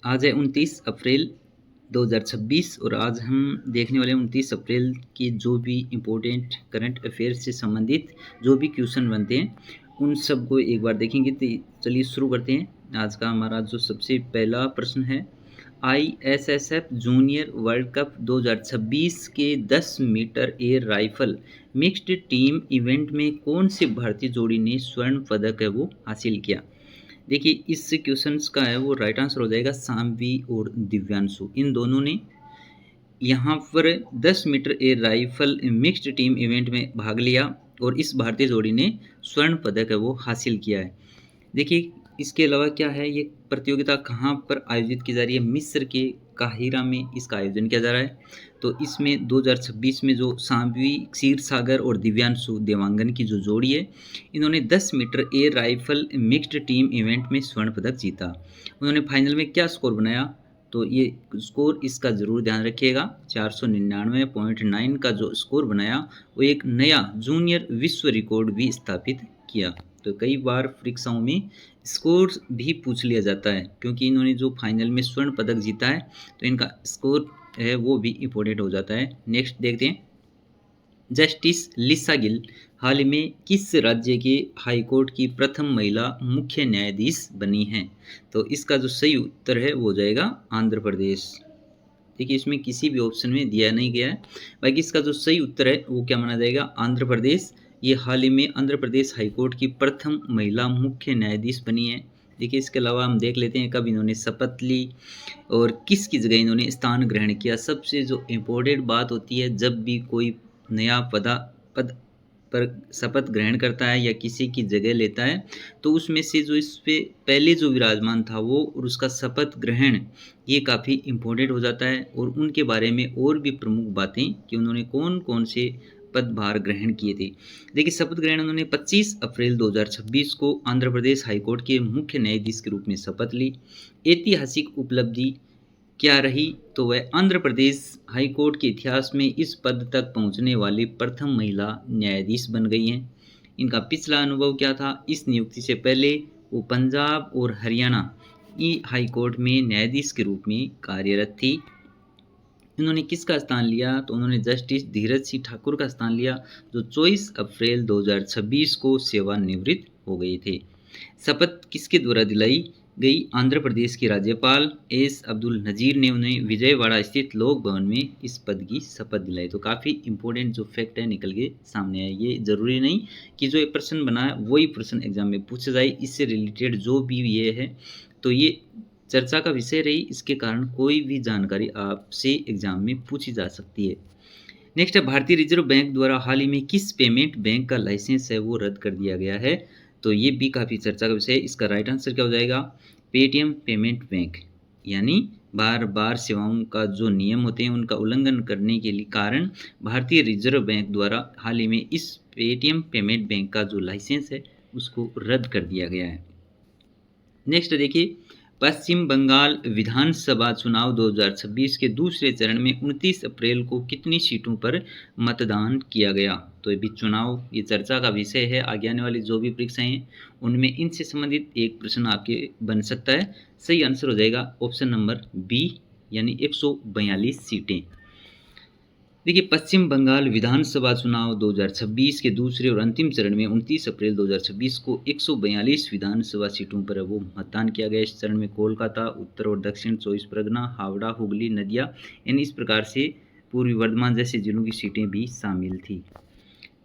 आज है 29 अप्रैल 2026 और आज हम देखने वाले 29 अप्रैल की जो भी इम्पोर्टेंट करंट अफेयर्स से संबंधित जो भी क्वेश्चन बनते हैं उन सब को एक बार देखेंगे। तो चलिए शुरू करते हैं। आज का हमारा जो सबसे पहला प्रश्न है, ISSF जूनियर वर्ल्ड कप 2026 के 10 metre air rifle mixed team event में कौन से भारतीय जोड़ी ने स्वर्ण पदक है वो हासिल किया। देखिए इस क्वेश्चंस का है वो राइट आंसर हो जाएगा साम्वी और दिव्यांशु। इन दोनों ने यहाँ पर 10 metre air rifle mixed team event में भाग लिया और इस भारतीय जोड़ी ने स्वर्ण पदक है वो हासिल किया है। देखिए इसके अलावा क्या है, ये प्रतियोगिता कहाँ पर आयोजित की जा रही है, मिस्र के काहिरा में इसका आयोजन किया जा रहा है। तो इसमें 2026 में जो साध्वी क्षीरसागर और दिव्यांशु देवांगन की जो जोड़ी है, इन्होंने 10 metre air rifle mixed team event में स्वर्ण पदक जीता। उन्होंने फाइनल में क्या स्कोर बनाया, तो ये स्कोर इसका ज़रूर ध्यान रखिएगा, 499.9 का जो स्कोर बनाया वो एक नया जूनियर विश्व रिकॉर्ड भी स्थापित किया। तो कई बार परीक्षाओं में स्कोर भी पूछ लिया जाता है, क्योंकि इन्होंने जो फाइनल में स्वर्ण पदक जीता है तो इनका स्कोर है वो भी इम्पोर्टेंट हो जाता है। नेक्स्ट देखते हैं, जस्टिस लिसा गिल हाल ही में किस राज्य के हाईकोर्ट की प्रथम महिला मुख्य न्यायाधीश बनी हैं। तो इसका जो सही उत्तर है वो हो जाएगा आंध्र प्रदेश। देखिए इसमें किसी भी ऑप्शन में दिया नहीं गया है, बाकी इसका जो सही उत्तर है वो क्या माना जाएगा, आंध्र प्रदेश। ये हाल ही में आंध्र प्रदेश हाईकोर्ट की प्रथम महिला मुख्य न्यायाधीश बनी है। देखिए इसके अलावा हम देख लेते हैं कब इन्होंने शपथ ली और किसकी जगह इन्होंने स्थान ग्रहण किया। सबसे जो इम्पोर्टेंट बात होती है, जब भी कोई नया पद पर शपथ ग्रहण करता है या किसी की जगह लेता है, तो उसमें से जो इस पे पहले जो विराजमान था वो और उसका शपथ ग्रहण ये काफ़ी इम्पोर्टेंट हो जाता है। और उनके बारे में और भी प्रमुख बातें कि उन्होंने कौन कौन से पदभार ग्रहण किए थे। देखिए शपथ ग्रहण उन्होंने 25 अप्रैल 2026 को आंध्र प्रदेश हाईकोर्ट के मुख्य न्यायाधीश के रूप में शपथ ली। ऐतिहासिक उपलब्धि क्या रही, तो वह आंध्र प्रदेश हाईकोर्ट के इतिहास में इस पद तक पहुंचने वाली प्रथम महिला न्यायाधीश बन गई हैं। इनका पिछला अनुभव क्या था, इस नियुक्ति से पहले वो पंजाब और हरियाणा की हाईकोर्ट में न्यायाधीश के रूप में कार्यरत थी। इन्होंने किसका स्थान लिया, तो उन्होंने जस्टिस धीरज सिंह ठाकुर का स्थान लिया, जो 24 अप्रैल 2026 को सेवानिवृत्त हो गए थे। शपथ किसके द्वारा दिलाई गई, आंध्र प्रदेश के राज्यपाल एस अब्दुल नजीर ने उन्हें विजयवाड़ा स्थित लोक भवन में इस पद की शपथ दिलाई। तो काफ़ी इंपॉर्टेंट जो फैक्ट है निकल के सामने आए। ये जरूरी नहीं कि जो एक प्रश्न बना है वही प्रश्न एग्जाम में पूछा जाए, इससे रिलेटेड जो भी ये है तो ये चर्चा का विषय रही, इसके कारण कोई भी जानकारी आपसे एग्जाम में पूछी जा सकती है। नेक्स्ट है, भारतीय रिजर्व बैंक द्वारा हाल ही में किस पेमेंट बैंक का लाइसेंस है वो रद्द कर दिया गया है। तो ये भी काफ़ी चर्चा का विषय है। इसका राइट आंसर क्या हो जाएगा, पेटीएम पेमेंट बैंक। यानी बार बार सेवाओं का जो नियम होते हैं उनका उल्लंघन करने के लिए कारण भारतीय रिजर्व बैंक द्वारा हाल ही में इस पेटीएम पेमेंट बैंक का जो लाइसेंस है उसको रद्द कर दिया गया है। नेक्स्ट देखिए, पश्चिम बंगाल विधानसभा चुनाव 2026 के दूसरे चरण में 29 अप्रैल को कितनी सीटों पर मतदान किया गया। तो ये चुनाव ये चर्चा का विषय है। आगे आने वाली जो भी परीक्षाएं हैं उनमें इनसे संबंधित एक प्रश्न आपके बन सकता है। सही आंसर हो जाएगा ऑप्शन नंबर बी, यानी 142 सीटें। देखिए पश्चिम बंगाल विधानसभा चुनाव 2026 के दूसरे और अंतिम चरण में 29 अप्रैल 2026 को 142 विधानसभा सीटों पर वो मतदान किया गया। इस चरण में कोलकाता, उत्तर और दक्षिण 24 परगना, हावड़ा, हुगली, नदिया यानी इस प्रकार से पूर्वी वर्धमान जैसे जिलों की सीटें भी शामिल थी।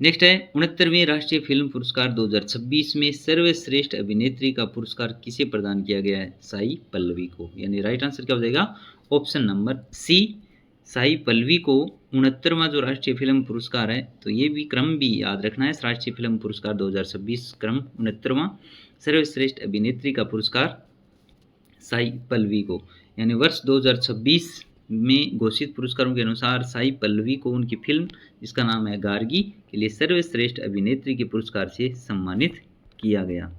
नेक्स्ट है, 69वें राष्ट्रीय फिल्म पुरस्कार 2026 में सर्वश्रेष्ठ अभिनेत्री का पुरस्कार किसे प्रदान किया गया है, साई पल्लवी को। यानी राइट आंसर क्या हो जाएगा, option number C, Sai Pallavi को 69वां जो राष्ट्रीय फिल्म पुरस्कार है। तो ये भी क्रम भी याद रखना है, राष्ट्रीय फिल्म पुरस्कार 2026 क्रम 69वां, सर्वश्रेष्ठ अभिनेत्री का पुरस्कार साई पल्लवी को। यानी वर्ष 2026 में घोषित पुरस्कारों के अनुसार साई पल्लवी को उनकी फिल्म जिसका नाम है गार्गी के लिए सर्वश्रेष्ठ अभिनेत्री के पुरस्कार से सम्मानित किया गया।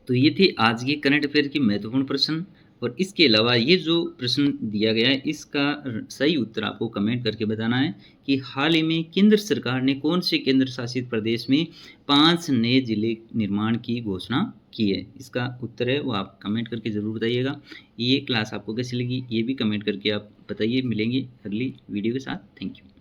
तो ये थे आज के करंट अफेयर के महत्वपूर्ण प्रश्न। और इसके अलावा ये जो प्रश्न दिया गया है इसका सही उत्तर आपको कमेंट करके बताना है कि हाल ही में केंद्र सरकार ने कौन से केंद्र शासित प्रदेश में 5 नए जिले निर्माण की घोषणा की है। इसका उत्तर है वो आप कमेंट करके ज़रूर बताइएगा। ये क्लास आपको कैसी लगी ये भी कमेंट करके आप बताइए। मिलेंगे अगली वीडियो के साथ। Thank you.